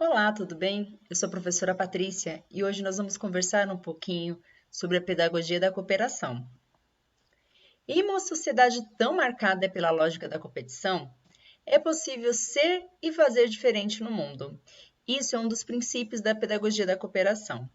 Olá, tudo bem? Eu sou a professora Patrícia e hoje nós vamos conversar um pouquinho sobre a pedagogia da cooperação. Em uma sociedade tão marcada pela lógica da competição, é possível ser e fazer diferente no mundo. Isso é um dos princípios da pedagogia da cooperação.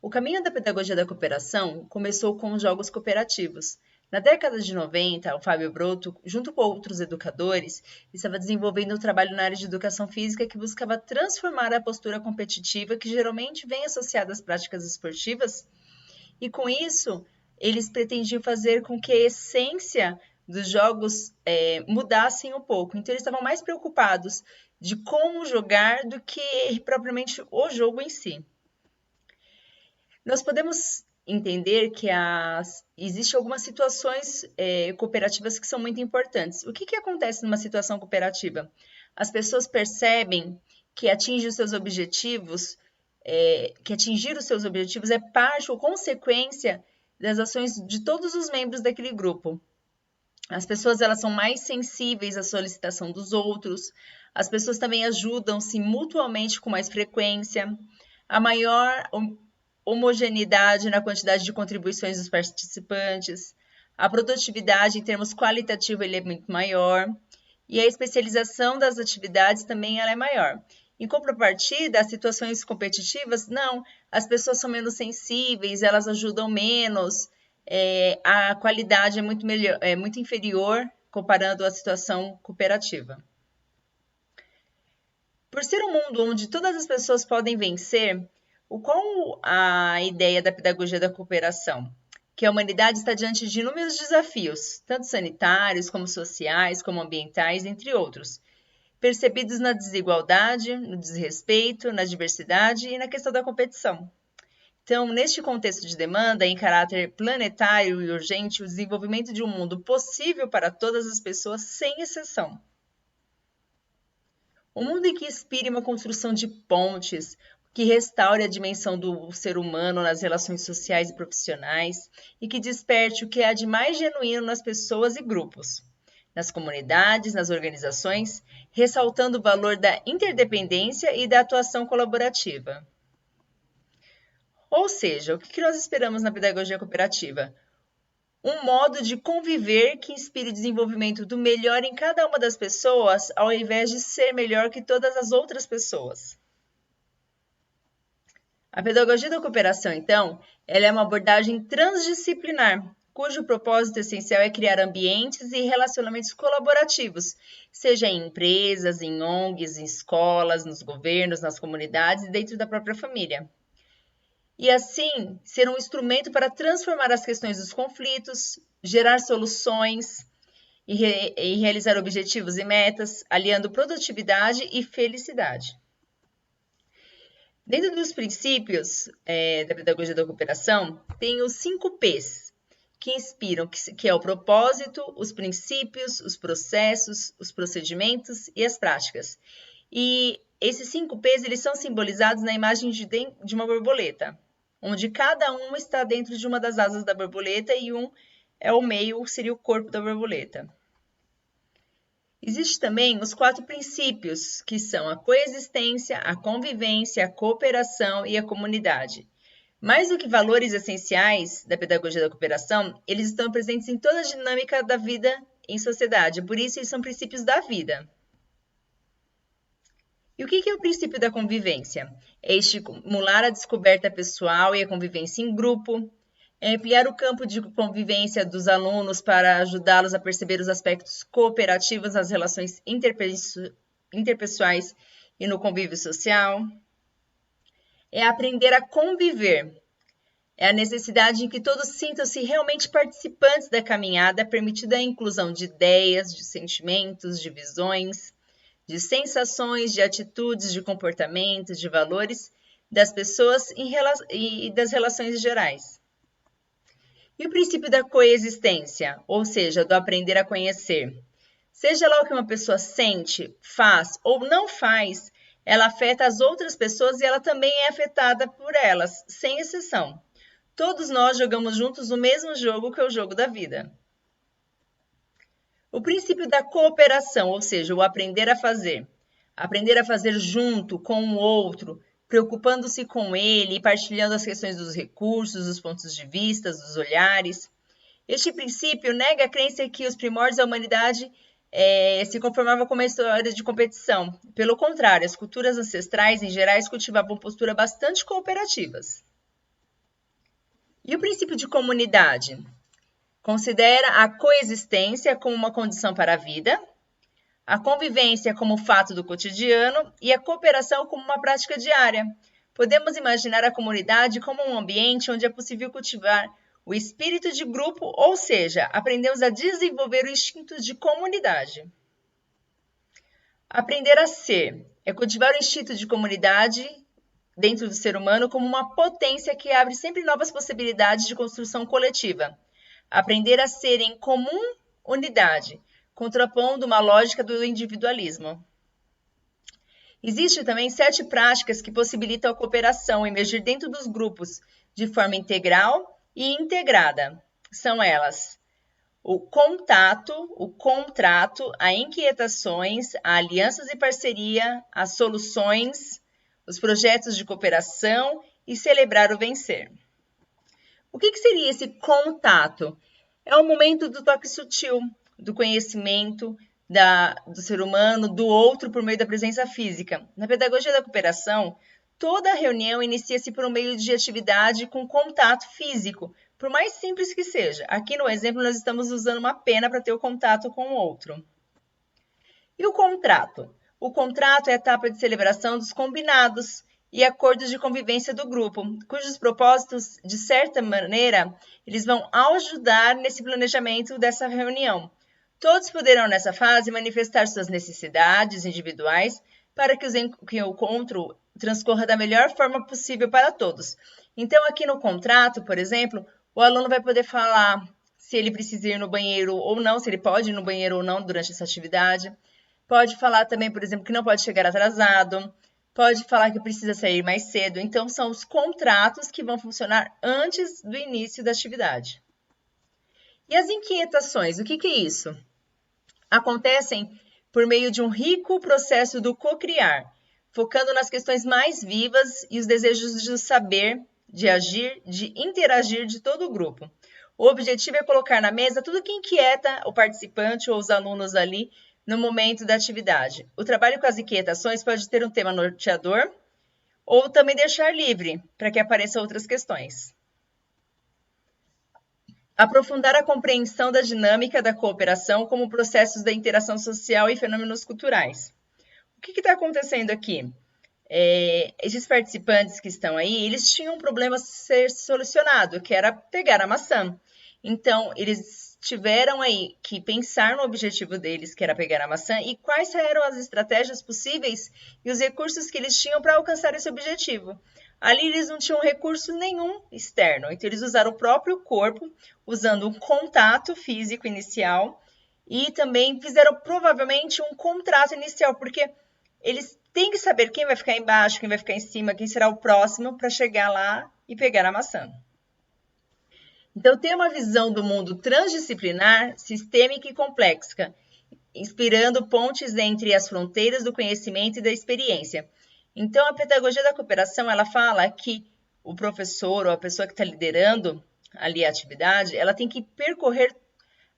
O caminho da pedagogia da cooperação começou com os jogos cooperativos. Na década de 90, o Fábio Broto, junto com outros educadores, estava desenvolvendo um trabalho na área de educação física que buscava transformar a postura competitiva que geralmente vem associada às práticas esportivas, e com isso eles pretendiam fazer com que a essência dos jogos mudassem um pouco. Então eles estavam mais preocupados de como jogar do que propriamente o jogo em si. Nós podemos entender que existem algumas situações cooperativas que são muito importantes. O que acontece numa situação cooperativa? As pessoas percebem que atingir os seus objetivos, é parte ou consequência das ações de todos os membros daquele grupo. As pessoas elas são mais sensíveis à solicitação dos outros, as pessoas também ajudam-se mutuamente com mais frequência, a maior homogeneidade na quantidade de contribuições dos participantes, a produtividade em termos qualitativos ele é muito maior e a especialização das atividades também ela é maior. Em contrapartida, as situações competitivas, não, as pessoas são menos sensíveis, elas ajudam menos, a qualidade é muito inferior comparando a situação cooperativa. Por ser um mundo onde todas as pessoas podem vencer, qual a ideia da pedagogia da cooperação? Que a humanidade está diante de inúmeros desafios, tanto sanitários, como sociais, como ambientais, entre outros, percebidos na desigualdade, no desrespeito, na diversidade e na questão da competição. Então, neste contexto de demanda, em caráter planetário e urgente, o desenvolvimento de um mundo possível para todas as pessoas, sem exceção. Um mundo em que inspire uma construção de pontes, que restaure a dimensão do ser humano nas relações sociais e profissionais e que desperte o que há de mais genuíno nas pessoas e grupos, nas comunidades, nas organizações, ressaltando o valor da interdependência e da atuação colaborativa. Ou seja, o que nós esperamos na pedagogia cooperativa? Um modo de conviver que inspire o desenvolvimento do melhor em cada uma das pessoas, ao invés de ser melhor que todas as outras pessoas. A pedagogia da cooperação, então, ela é uma abordagem transdisciplinar, cujo propósito essencial é criar ambientes e relacionamentos colaborativos, seja em empresas, em ONGs, em escolas, nos governos, nas comunidades e dentro da própria família. E assim, ser um instrumento para transformar as questões dos conflitos, gerar soluções e realizar objetivos e metas, aliando produtividade e felicidade. Dentro dos princípios da pedagogia da cooperação, tem os 5 P's, que inspiram, que é o propósito, os princípios, os processos, os procedimentos e as práticas. E esses 5 P's eles são simbolizados na imagem de uma borboleta, onde cada um está dentro de uma das asas da borboleta e um é o meio, seria o corpo da borboleta. Existem também os 4 princípios, que são a coexistência, a convivência, a cooperação e a comunidade. Mais do que valores essenciais da pedagogia da cooperação, eles estão presentes em toda a dinâmica da vida em sociedade, por isso eles são princípios da vida. E o que é o princípio da convivência? É estimular a descoberta pessoal e a convivência em grupo, é ampliar o campo de convivência dos alunos para ajudá-los a perceber os aspectos cooperativos nas relações interpessoais e no convívio social. É aprender a conviver. É a necessidade de que todos sintam-se realmente participantes da caminhada, permitindo a inclusão de ideias, de sentimentos, de visões, de sensações, de atitudes, de comportamentos, de valores das pessoas e das relações gerais. E o princípio da coexistência, ou seja, do aprender a conhecer. Seja lá o que uma pessoa sente, faz ou não faz, ela afeta as outras pessoas e ela também é afetada por elas, sem exceção. Todos nós jogamos juntos o mesmo jogo, que é o jogo da vida. O princípio da cooperação, ou seja, o aprender a fazer. aprender a fazer junto com o outro, preocupando-se com ele e partilhando as questões dos recursos, dos pontos de vista, dos olhares. Este princípio nega a crença que os primórdios da humanidade se conformavam com uma história de competição. Pelo contrário, as culturas ancestrais, em geral, cultivavam posturas bastante cooperativas. E o princípio de comunidade? Considera a coexistência como uma condição para a vida, a convivência como fato do cotidiano e a cooperação como uma prática diária. Podemos imaginar a comunidade como um ambiente onde é possível cultivar o espírito de grupo, ou seja, aprendemos a desenvolver o instinto de comunidade. Aprender a ser é cultivar o instinto de comunidade dentro do ser humano como uma potência que abre sempre novas possibilidades de construção coletiva. Aprender a ser em comum unidade, contrapondo uma lógica do individualismo. Existem também 7 práticas que possibilitam a cooperação emergir dentro dos grupos de forma integral e integrada. São elas: o contato, o contrato, a inquietações, a alianças e parceria, as soluções, os projetos de cooperação e celebrar o vencer. O que seria esse contato? É o momento do toque sutil, do conhecimento do ser humano, do outro por meio da presença física. Na pedagogia da cooperação, toda reunião inicia-se por meio de atividade com contato físico, por mais simples que seja. Aqui no exemplo, nós estamos usando uma pena para ter o contato com o outro. E o contrato? O contrato é a etapa de celebração dos combinados e acordos de convivência do grupo, cujos propósitos, de certa maneira, eles vão ajudar nesse planejamento dessa reunião. Todos poderão, nessa fase, manifestar suas necessidades individuais para que o encontro transcorra da melhor forma possível para todos. Então, aqui no contrato, por exemplo, o aluno vai poder falar se ele precisa ir no banheiro ou não, se ele pode ir no banheiro ou não durante essa atividade. Pode falar também, por exemplo, que não pode chegar atrasado. Pode falar que precisa sair mais cedo. Então, são os contratos que vão funcionar antes do início da atividade. E as inquietações, o que é isso? Acontecem por meio de um rico processo do co-criar, focando nas questões mais vivas e os desejos de saber, de agir, de interagir de todo o grupo. O objetivo é colocar na mesa tudo que inquieta o participante ou os alunos ali no momento da atividade. O trabalho com as inquietações pode ter um tema norteador ou também deixar livre para que apareçam outras questões. Aprofundar a compreensão da dinâmica da cooperação como processos da interação social e fenômenos culturais. O que está acontecendo aqui? Esses participantes que estão aí, eles tinham um problema a ser solucionado, que era pegar a maçã. Então, eles tiveram aí que pensar no objetivo deles, que era pegar a maçã, e quais eram as estratégias possíveis e os recursos que eles tinham para alcançar esse objetivo. Ali eles não tinham recurso nenhum externo, então eles usaram o próprio corpo, usando um contato físico inicial, e também fizeram provavelmente um contrato inicial, porque eles têm que saber quem vai ficar embaixo, quem vai ficar em cima, quem será o próximo para chegar lá e pegar a maçã. Então, ter uma visão do mundo transdisciplinar, sistêmica e complexa, inspirando pontes entre as fronteiras do conhecimento e da experiência. Então, a pedagogia da cooperação, ela fala que o professor ou a pessoa que está liderando ali a atividade, ela tem que percorrer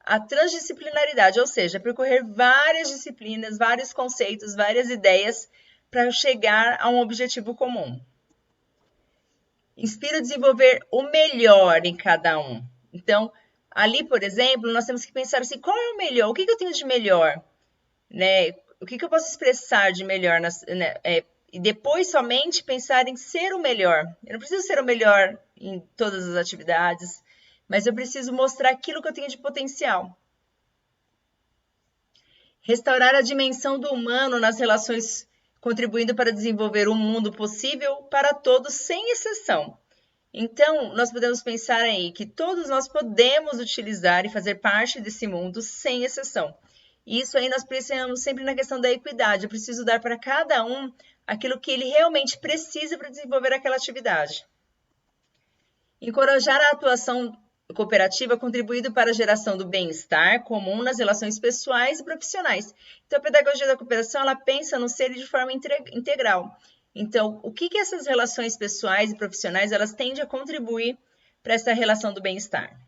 a transdisciplinaridade, ou seja, percorrer várias disciplinas, vários conceitos, várias ideias para chegar a um objetivo comum. Inspira a desenvolver o melhor em cada um. Então, ali, por exemplo, nós temos que pensar assim, qual é o melhor? O que eu tenho de melhor? Né? O que eu posso expressar de melhor? E depois somente pensar em ser o melhor. Eu não preciso ser o melhor em todas as atividades, mas eu preciso mostrar aquilo que eu tenho de potencial. Restaurar a dimensão do humano nas relações, contribuindo para desenvolver um mundo possível para todos, sem exceção. Então, nós podemos pensar aí que todos nós podemos utilizar e fazer parte desse mundo, sem exceção. E isso aí nós precisamos sempre na questão da equidade. Eu preciso dar para cada um aquilo que ele realmente precisa para desenvolver aquela atividade. Encorajar a atuação cooperativa contribuído para a geração do bem-estar comum nas relações pessoais e profissionais. Então, a pedagogia da cooperação, ela pensa no ser de forma integral. Então, o que essas relações pessoais e profissionais, elas tendem a contribuir para essa relação do bem-estar?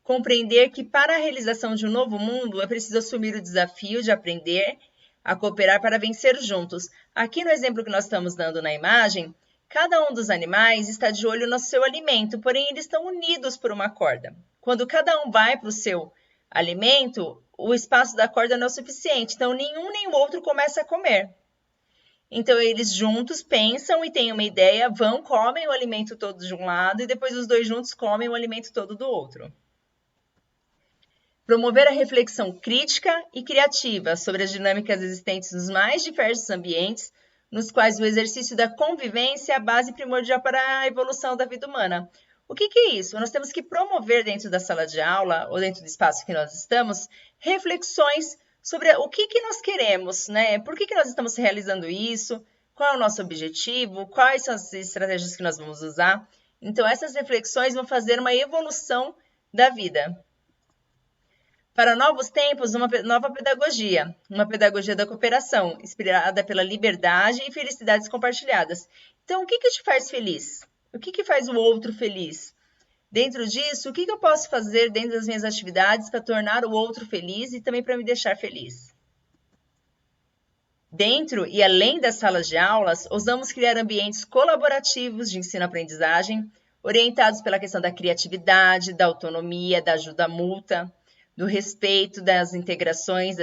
Compreender que para a realização de um novo mundo é preciso assumir o desafio de aprender a cooperar para vencer juntos. Aqui no exemplo que nós estamos dando na imagem, cada um dos animais está de olho no seu alimento, porém eles estão unidos por uma corda. Quando cada um vai para o seu alimento, o espaço da corda não é o suficiente, então nenhum nem o outro começa a comer. Então eles juntos pensam e têm uma ideia, vão, comem o alimento todo de um lado e depois os dois juntos comem o alimento todo do outro. Promover a reflexão crítica e criativa sobre as dinâmicas existentes nos mais diversos ambientes, nos quais o exercício da convivência é a base primordial para a evolução da vida humana. O que é isso? Nós temos que promover dentro da sala de aula, ou dentro do espaço que nós estamos, reflexões sobre o que nós queremos, né? Por que nós estamos realizando isso? Qual é o nosso objetivo? Quais são as estratégias que nós vamos usar? Então, essas reflexões vão fazer uma evolução da vida. Para novos tempos, uma nova pedagogia, uma pedagogia da cooperação, inspirada pela liberdade e felicidades compartilhadas. Então, o que te faz feliz? O que faz o outro feliz? Dentro disso, o que eu posso fazer dentro das minhas atividades para tornar o outro feliz e também para me deixar feliz? Dentro e além das salas de aulas, ousamos criar ambientes colaborativos de ensino-aprendizagem, orientados pela questão da criatividade, da autonomia, da ajuda mútua, do respeito, das integrações,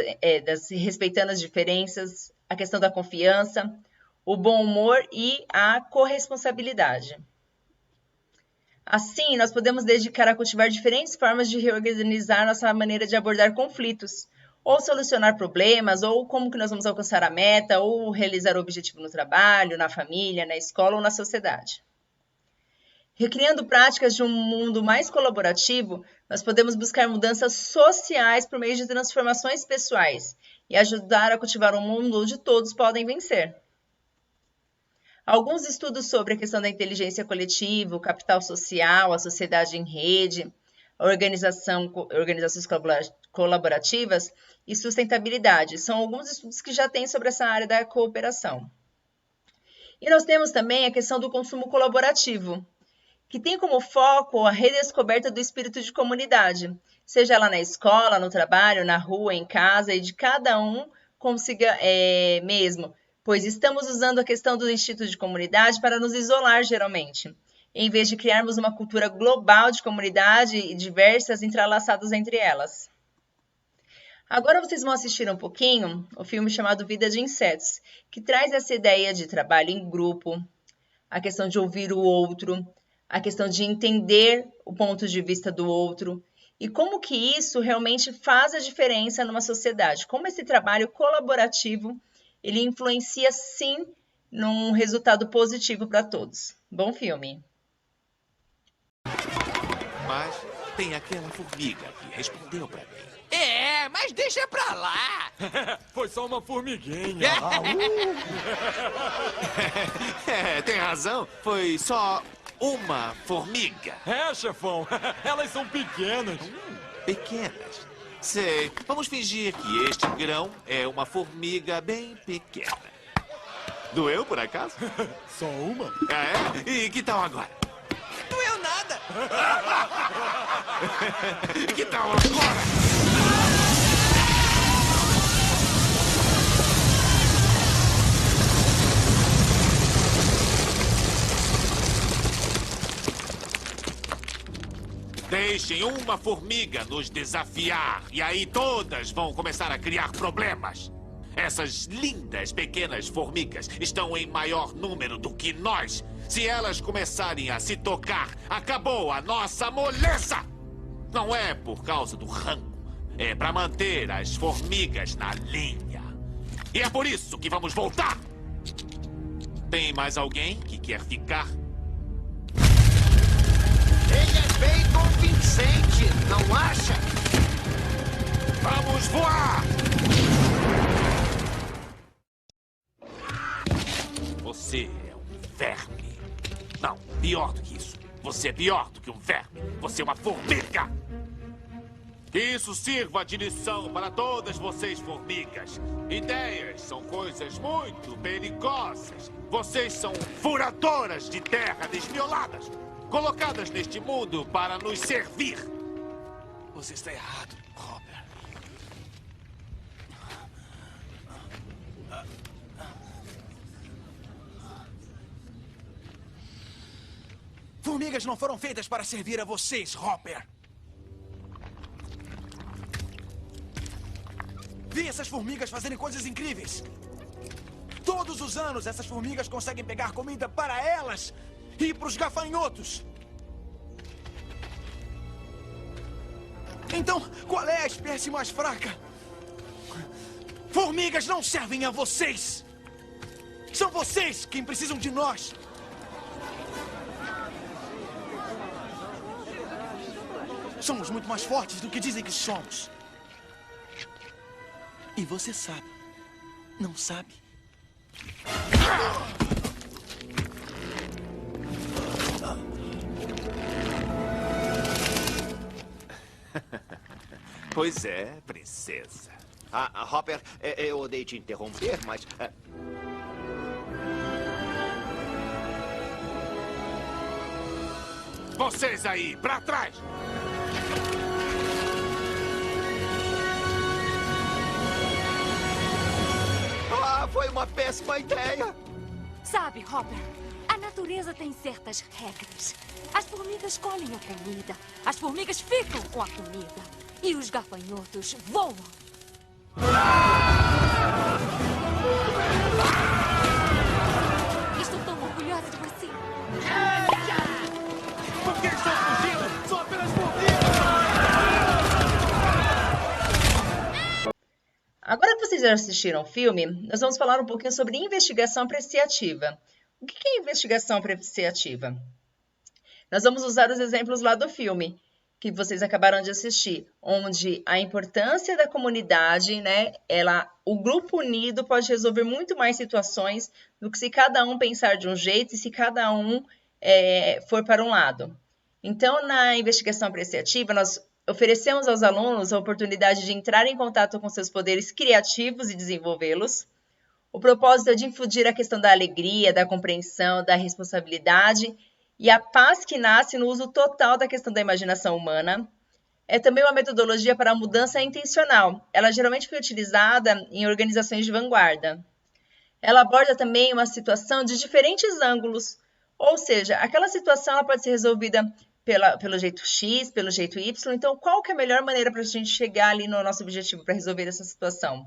respeitando as diferenças, a questão da confiança, o bom humor e a corresponsabilidade. Assim, nós podemos dedicar a cultivar diferentes formas de reorganizar nossa maneira de abordar conflitos, ou solucionar problemas, ou como que nós vamos alcançar a meta, ou realizar o objetivo no trabalho, na família, na escola ou na sociedade. Recriando práticas de um mundo mais colaborativo, nós podemos buscar mudanças sociais por meio de transformações pessoais e ajudar a cultivar um mundo onde todos podem vencer. Alguns estudos sobre a questão da inteligência coletiva, o capital social, a sociedade em rede, organizações colaborativas e sustentabilidade são alguns estudos que já têm sobre essa área da cooperação. E nós temos também a questão do consumo colaborativo, que tem como foco a redescoberta do espírito de comunidade, seja ela na escola, no trabalho, na rua, em casa, e de cada um consiga mesmo, pois estamos usando a questão do instinto de comunidade para nos isolar geralmente, em vez de criarmos uma cultura global de comunidade e diversas entrelaçadas entre elas. Agora vocês vão assistir um pouquinho o filme chamado Vida de Insetos, que traz essa ideia de trabalho em grupo, a questão de ouvir o outro, a questão de entender o ponto de vista do outro e como que isso realmente faz a diferença numa sociedade. Como esse trabalho colaborativo, ele influencia sim num resultado positivo para todos. Bom filme! Mas tem aquela formiga que respondeu para mim. Mas deixa pra lá. Foi só uma formiguinha. Tem razão. Foi só uma formiga. Chefão. Elas são pequenas. Pequenas? Sei. Vamos fingir que este grão é uma formiga bem pequena. Doeu, por acaso? Só uma? É? E que tal agora? Doeu nada. Que tal agora? Deixem uma formiga nos desafiar e aí todas vão começar a criar problemas. Essas lindas pequenas formigas estão em maior número do que nós. Se elas começarem a se tocar, acabou a nossa moleza! Não é por causa do rango, é para manter as formigas na linha. E é por isso que vamos voltar! Tem mais alguém que quer ficar? Ele é bem convincente, não acha? Vamos voar! Você é um verme. Não, pior do que isso. Você é pior do que um verme. Você é uma formiga. Que isso sirva de lição para todas vocês, formigas. Ideias são coisas muito perigosas. Vocês são furadoras de terra desmioladas, colocadas neste mundo para nos servir. Você está errado, Hopper. Formigas não foram feitas para servir a vocês, Hopper. Vi essas formigas fazerem coisas incríveis. Todos os anos, essas formigas conseguem pegar comida para elas e para os gafanhotos. Então, qual é a espécie mais fraca? Formigas não servem a vocês. São vocês quem precisam de nós. Somos muito mais fortes do que dizem que somos. E você sabe, não sabe? Pois é, princesa. Hopper, eu odeio te interromper, mas... Vocês aí, pra trás! Foi uma péssima ideia. Sabe, Hopper, a natureza tem certas regras. As formigas colhem a comida, as formigas ficam com a comida e os gafanhotos voam. Estou tão orgulhosa de você. Por que estão fugindo? São apenas formigas! Agora que vocês já assistiram o filme, nós vamos falar um pouquinho sobre investigação apreciativa. O que é investigação apreciativa? Nós vamos usar os exemplos lá do filme, que vocês acabaram de assistir, onde a importância da comunidade, né, o grupo unido pode resolver muito mais situações do que se cada um pensar de um jeito e se cada um for para um lado. Então, na investigação apreciativa, nós oferecemos aos alunos a oportunidade de entrar em contato com seus poderes criativos e desenvolvê-los. O propósito é difundir a questão da alegria, da compreensão, da responsabilidade e a paz que nasce no uso total da questão da imaginação humana. É também uma metodologia para a mudança intencional. Ela geralmente foi utilizada em organizações de vanguarda. Ela aborda também uma situação de diferentes ângulos, ou seja, aquela situação ela pode ser resolvida pelo jeito X, pelo jeito Y. Então, qual que é a melhor maneira para a gente chegar ali no nosso objetivo para resolver essa situação?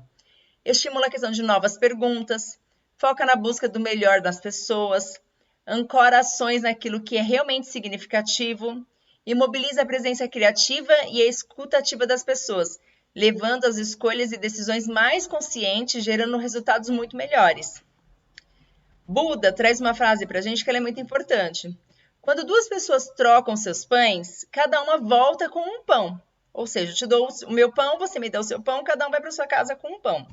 Estimula a questão de novas perguntas, foca na busca do melhor das pessoas, ancora ações naquilo que é realmente significativo e mobiliza a presença criativa e a escuta ativa das pessoas, levando as escolhas e decisões mais conscientes, gerando resultados muito melhores. Buda traz uma frase para a gente que ela é muito importante. Quando duas pessoas trocam seus pães, cada uma volta com um pão. Ou seja, eu te dou o meu pão, você me dá o seu pão, cada um vai para sua casa com um pão.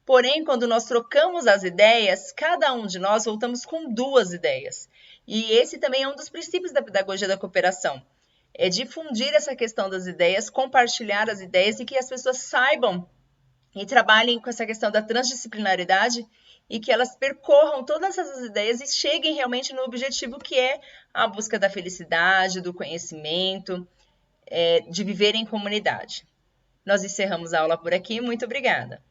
Porém, quando nós trocamos as ideias, cada um de nós voltamos com duas ideias. E esse também é um dos princípios da pedagogia da cooperação. É difundir essa questão das ideias, compartilhar as ideias e que as pessoas saibam e trabalhem com essa questão da transdisciplinaridade e que elas percorram todas essas ideias e cheguem realmente no objetivo que é a busca da felicidade, do conhecimento, de viver em comunidade. Nós encerramos a aula por aqui. Muito obrigada.